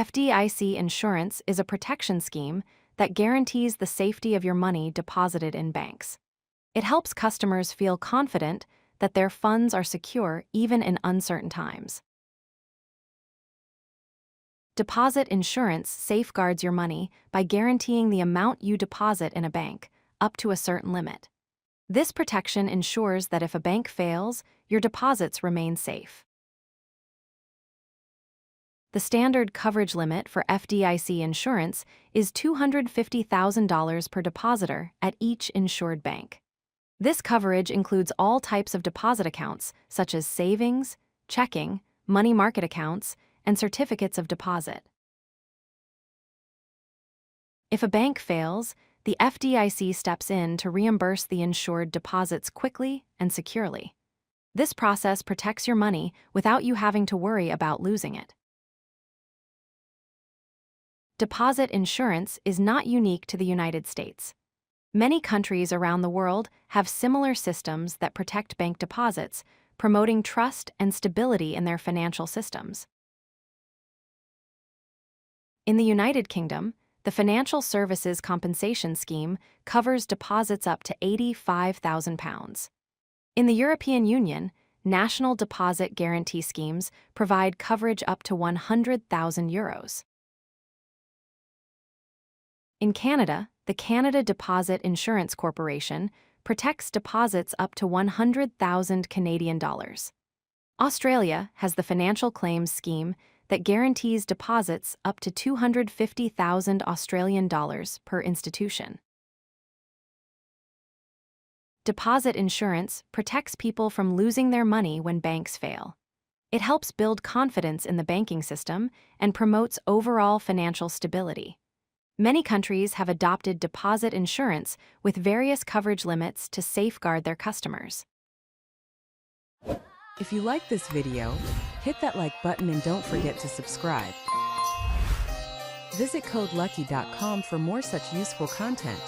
FDIC Insurance is a protection scheme that guarantees the safety of your money deposited in banks. It helps customers feel confident that their funds are secure even in uncertain times. Deposit insurance safeguards your money by guaranteeing the amount you deposit in a bank, up to a certain limit. This protection ensures that if a bank fails, your deposits remain safe. The standard coverage limit for FDIC insurance is $250,000 per depositor at each insured bank. This coverage includes all types of deposit accounts, such as savings, checking, money market accounts, and certificates of deposit. If a bank fails, the FDIC steps in to reimburse the insured deposits quickly and securely. This process protects your money without you having to worry about losing it. Deposit insurance is not unique to the United States. Many countries around the world have similar systems that protect bank deposits, promoting trust and stability in their financial systems. In the United Kingdom, the Financial Services Compensation Scheme covers deposits up to £85,000. In the European Union, national deposit guarantee schemes provide coverage up to €100,000. In Canada, the Canada Deposit Insurance Corporation protects deposits up to $100,000 Canadian dollars. Australia has the Financial Claims Scheme that guarantees deposits up to $250,000 Australian dollars per institution. Deposit insurance protects people from losing their money when banks fail. It helps build confidence in the banking system and promotes overall financial stability. Many countries have adopted deposit insurance with various coverage limits to safeguard their customers. If you like this video, hit that like button and don't forget to subscribe. Visit CodeLucky.com for more such useful content.